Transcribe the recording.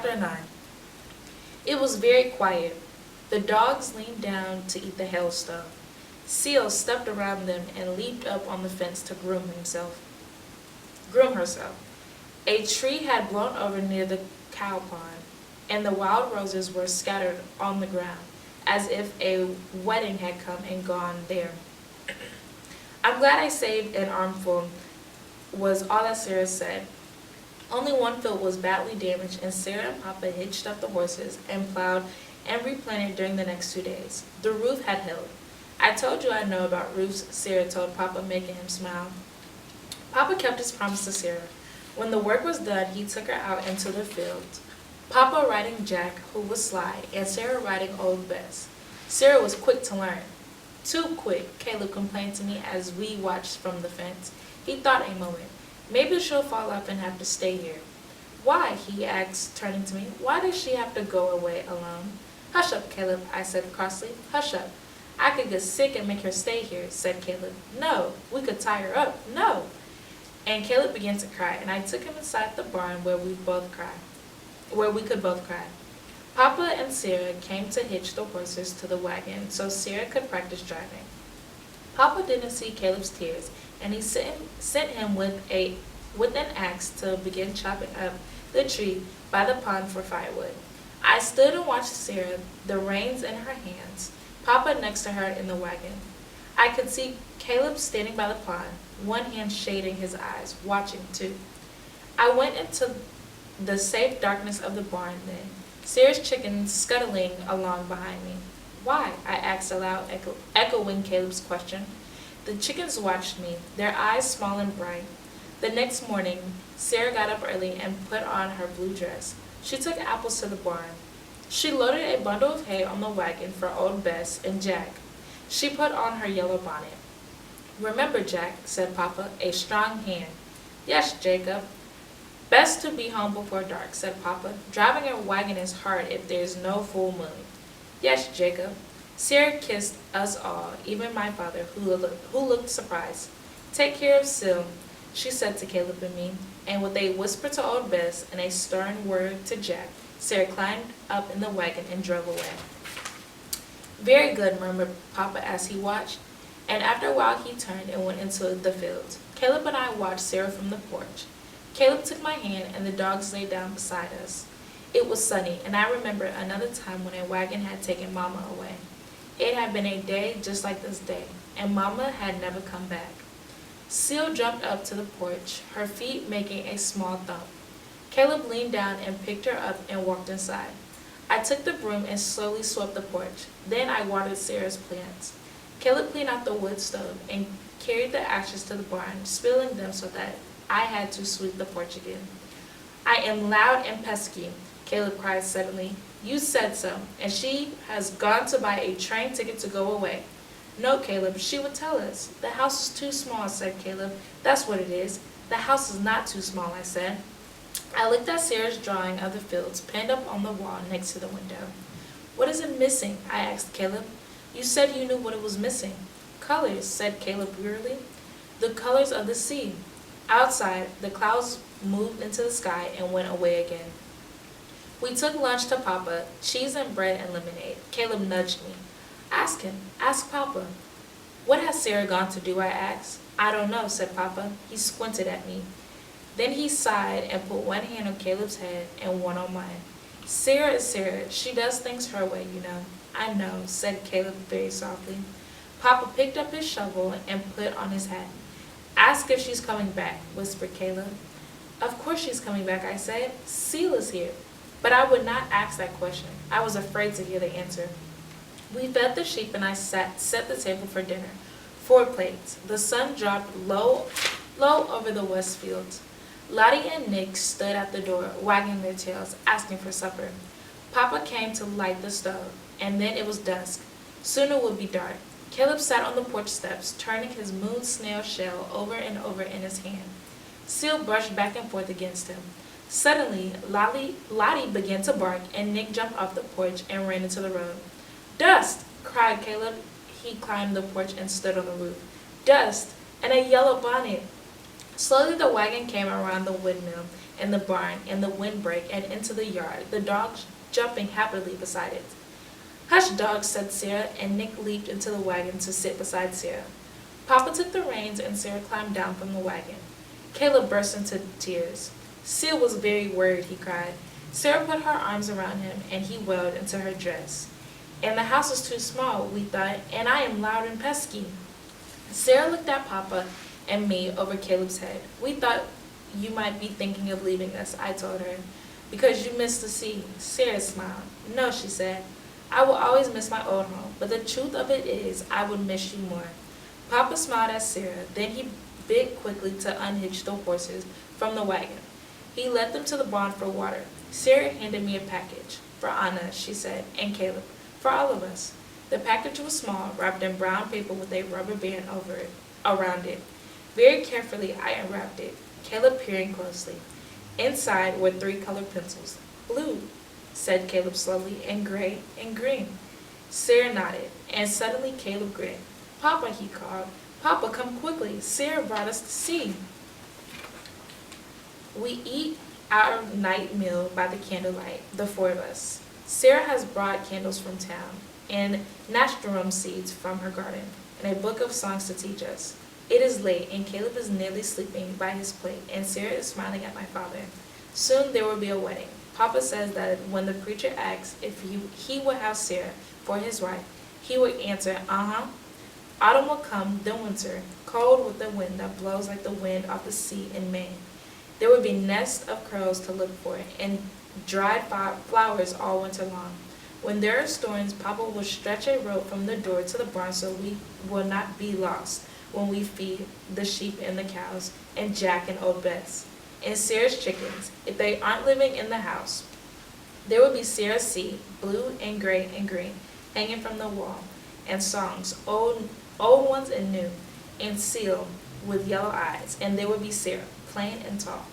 Chapter 9. It was very quiet. The dogs leaned down to eat the hailstone. Seal stepped around them and leaped up on the fence to groom herself. A tree had blown over near the cow pond, and the wild roses were scattered on the ground, as if a wedding had come and gone there. I'm glad I saved an armful, was all that Sarah said. Only one field was badly damaged, and Sarah and Papa hitched up the horses and plowed and replanted during the next 2 days. The roof had held. I told you I know about roofs, Sarah told Papa, making him smile. Papa kept his promise to Sarah. When the work was done, he took her out into the field, Papa riding Jack, who was sly, and Sarah riding Old Bess. Sarah was quick to learn. Too quick, Caleb complained to me as we watched from the fence. He thought a moment. Maybe she'll fall off and have to stay here. Why? He asked, turning to me. Why does she have to go away alone? Hush up, Caleb, I said crossly. Hush up. I could get sick and make her stay here, said Caleb. No, we could tie her up. No. And Caleb began to cry, and I took him inside the barn where we could both cry. Papa and Sarah came to hitch the horses to the wagon so Sarah could practice driving. Papa didn't see Caleb's tears, and he sent him with an axe to begin chopping up the tree by the pond for firewood. I stood and watched Sarah, the reins in her hands, Papa next to her in the wagon. I could see Caleb standing by the pond, one hand shading his eyes, watching too. I went into the safe darkness of the barn then, Sarah's chickens scuttling along behind me. Why? I asked aloud, echoing Caleb's question. The chickens watched me, their eyes small and bright. The next morning, Sarah got up early and put on her blue dress. She took apples to the barn. She loaded a bundle of hay on the wagon for Old Bess and Jack. She put on her yellow bonnet. Remember, Jack, said Papa, a strong hand. Yes, Jacob. Best to be home before dark, said Papa. Driving a wagon is hard if there is no full moon. Yes, Jacob. Sarah kissed us all, even my father, who looked surprised. Take care of Sil, she said to Caleb and me, and with a whisper to Old Bess and a stern word to Jack, Sarah climbed up in the wagon and drove away. Very good, murmured Papa as he watched, and after a while he turned and went into the field. Caleb and I watched Sarah from the porch. Caleb took my hand, and the dogs lay down beside us. It was sunny, and I remembered another time when a wagon had taken Mama away. It had been a day just like this day, and Mama had never come back. Seal jumped up to the porch, her feet making a small thump. Caleb leaned down and picked her up and walked inside. I took the broom and slowly swept the porch. Then I watered Sarah's plants. Caleb cleaned out the wood stove and carried the ashes to the barn, spilling them so that I had to sweep the porch again. I am loud and pesky, Caleb cried suddenly. You said so, and she has gone to buy a train ticket to go away. No, Caleb, she would tell us. The house is too small, said Caleb. That's what it is. The house is not too small, I said. I looked at Sarah's drawing of the fields pinned up on the wall next to the window. What is it missing? I asked Caleb. You said you knew what it was missing. Colors, said Caleb wearily. The colors of the sea. Outside, the clouds moved into the sky and went away again. We took lunch to Papa, cheese and bread and lemonade. Caleb nudged me. Ask him. Ask Papa. What has Sarah gone to do, I asked. I don't know, said Papa. He squinted at me. Then he sighed and put one hand on Caleb's head and one on mine. Sarah is Sarah. She does things her way, you know. I know, said Caleb very softly. Papa picked up his shovel and put on his hat. Ask if she's coming back, whispered Caleb. Of course she's coming back, I said. Seal is here. But I would not ask that question. I was afraid to hear the answer. We fed the sheep and I set the table for dinner. 4 plates. The sun dropped low over the west fields. Lottie and Nick stood at the door, wagging their tails, asking for supper. Papa came to light the stove, and then it was dusk. Soon it would be dark. Caleb sat on the porch steps, turning his moon snail shell over and over in his hand. Seal brushed back and forth against him. Suddenly, Lottie began to bark, and Nick jumped off the porch and ran into the road. Dust! Cried Caleb. He climbed the porch and stood on the roof. Dust! And a yellow bonnet! Slowly the wagon came around the windmill, in the barn, and the windbreak, and into the yard, the dogs jumping happily beside it. "Hush, dogs," said Sarah, and Nick leaped into the wagon to sit beside Sarah. Papa took the reins, and Sarah climbed down from the wagon. Caleb burst into tears. "Seal was very worried," he cried. Sarah put her arms around him, and he wailed into her dress. "And the house is too small," we thought, "and I am loud and pesky." Sarah looked at Papa and me over Caleb's head. "We thought you might be thinking of leaving us," I told her, "because you miss the sea." Sarah smiled. "No," she said, "I will always miss my old home, but the truth of it is I would miss you more." Papa smiled at Sarah, then he bit quickly to unhitch the horses from the wagon. He led them to the barn for water. Sarah handed me a package. "For Anna," she said, "and Caleb, for all of us." The package was small, wrapped in brown paper with a rubber band around it. Very carefully I unwrapped it, Caleb peering closely. Inside were 3 colored pencils. "Blue," said Caleb slowly, "and gray, and green." Sarah nodded, and suddenly Caleb grinned. "Papa," he called. "Papa, come quickly. Sarah brought us to see." We eat our night meal by the candlelight, the 4 of us. Sarah has brought candles from town, and nasturtium seeds from her garden, and a book of songs to teach us. It is late, and Caleb is nearly sleeping by his plate, and Sarah is smiling at my father. Soon there will be a wedding. Papa says that when the preacher asks if he will have Sarah for his wife, he would answer, "Uh-huh." Autumn will come, then winter, cold with the wind that blows like the wind off the sea in May. There will be nests of crows to look for, and dried flowers all winter long. When there are storms, Papa will stretch a rope from the door to the barn so we will not be lost when we feed the sheep and the cows, and Jack and old Bess, and Sarah's chickens, if they aren't living in the house. There will be Sarah's seed, blue and gray and green, hanging from the wall, and songs, old ones and new, and Seal with yellow eyes, and there will be Sarah, plain and tall.